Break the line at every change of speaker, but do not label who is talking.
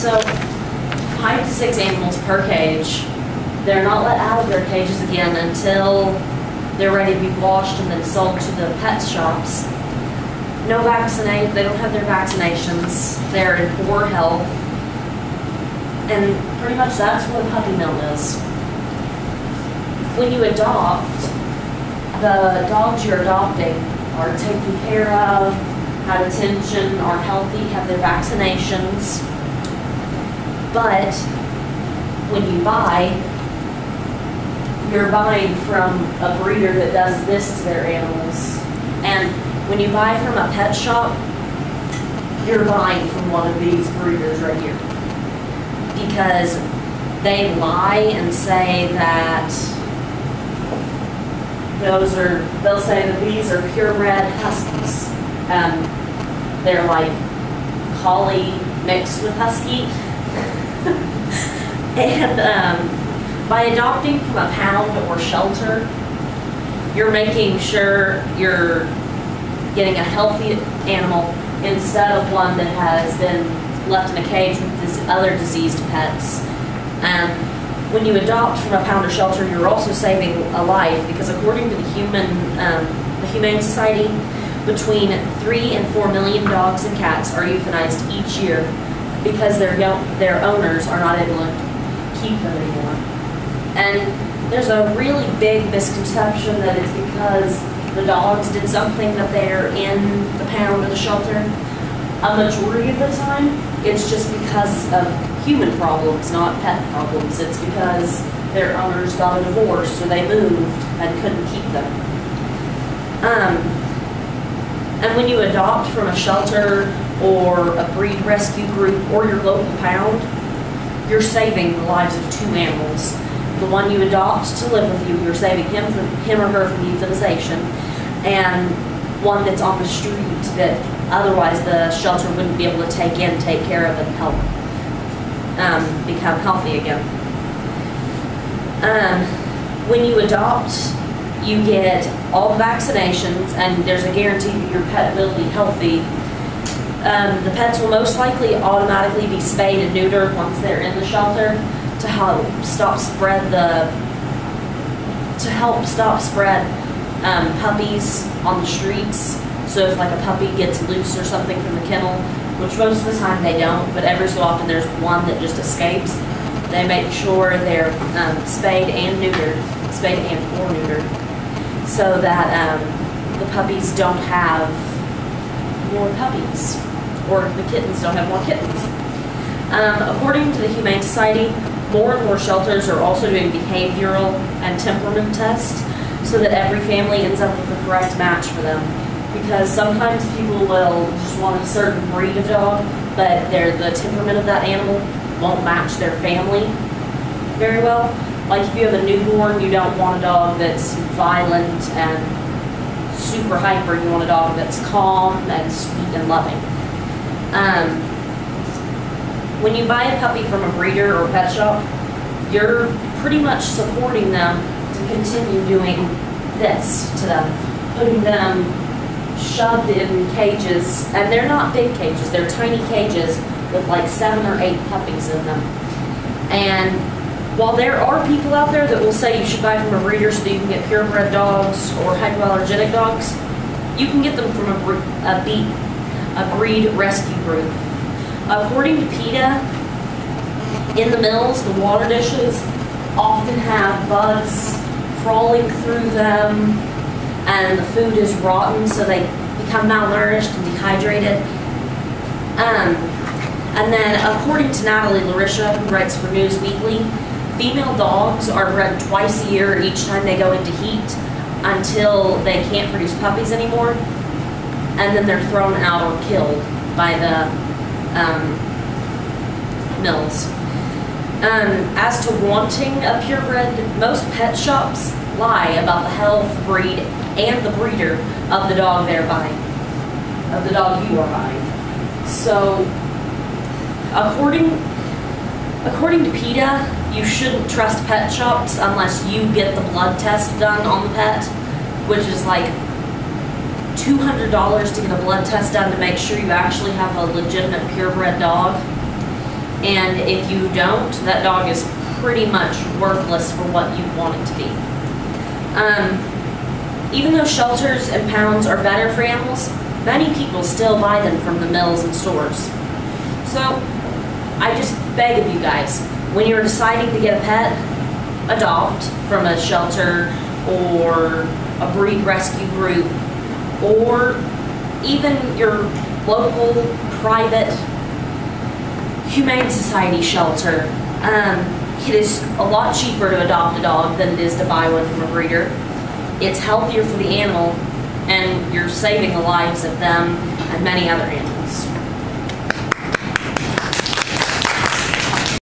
So 5 to 6 animals per cage. They're not let out of their cages again until they're ready to be washed and then sold to the pet shops. No vaccinate, they don't have their vaccinations. They're in poor health. And pretty much that's what a puppy mill is. When you adopt, the dogs you're adopting are taken care of, have attention, are healthy, have their vaccinations. But when you buy, you're buying from a breeder that does this to their animals. And when you buy from a pet shop, you're buying from one of these breeders right here. Because they lie and say that they'll say that these are purebred huskies. They're like collie mixed with husky. And by adopting from a pound or shelter, you're making sure you're getting a healthy animal instead of one that has been left in a cage with this other diseased pets. When you adopt from a pound or shelter, you're also saving a life, because according to the Humane Society, between 3 and 4 million dogs and cats are euthanized each year because their owners are not able to keep them anymore. And there's a really big misconception that it's because the dogs did something that they're in the pound or the shelter. A majority of the time, it's just because of human problems, not pet problems. It's because their owners got a divorce or they moved and couldn't keep them. And when you adopt from a shelter or a breed rescue group or your local pound, you're saving the lives of 2 animals. The one you adopt to live with you, you're saving him or her from euthanization, and one that's on the street that otherwise the shelter wouldn't be able to take care of, and help become healthy again. When you adopt, you get all the vaccinations, and there's a guarantee that your pet will be healthy. The pets will most likely automatically be spayed and neutered once they're in the shelter to help stop spread puppies on the streets. So if like a puppy gets loose or something from the kennel, which most of the time they don't, but every so often there's one that just escapes, they make sure they're spayed and neutered, or neutered, so that the puppies don't have more puppies, or the kittens don't have more kittens. According to the Humane Society, more and more shelters are also doing behavioral and temperament tests so that every family ends up with the correct match for them. Because sometimes people will just want a certain breed of dog, but the temperament of that animal won't match their family very well. Like if you have a newborn, you don't want a dog that's violent and super hyper. You want a dog that's calm and sweet and loving. When you buy a puppy from a breeder or pet shop, you're pretty much supporting them to continue doing this to them, putting them shoved in cages, and they're not big cages, they're tiny cages with like 7 or 8 puppies in them. And while there are people out there that will say you should buy from a breeder so that you can get purebred dogs or hypoallergenic dogs, you can get them from a breed rescue group. According to PETA, in the mills, the water dishes often have bugs crawling through them, and the food is rotten, so they become malnourished and dehydrated. And then, according to Natalie Larisha, who writes for News Weekly, female dogs are bred twice a year each time they go into heat until they can't produce puppies anymore, and then they're thrown out or killed by the mills. As to wanting a purebred, most pet shops lie about the health, breed, and the breeder of the dog they're buying, of the dog you are buying. So, according to PETA, you shouldn't trust pet shops unless you get the blood test done on the pet, which is like $200 to get a blood test done to make sure you actually have a legitimate purebred dog. And if you don't, that dog is pretty much worthless for what you want it to be. Even though shelters and pounds are better for animals, many people still buy them from the mills and stores. So I just beg of you guys, when you're deciding to get a pet, adopt from a shelter or a breed rescue group, or even your local private humane society shelter. It is a lot cheaper to adopt a dog than it is to buy one from a breeder. It's healthier for the animal, and you're saving the lives of them and many other animals.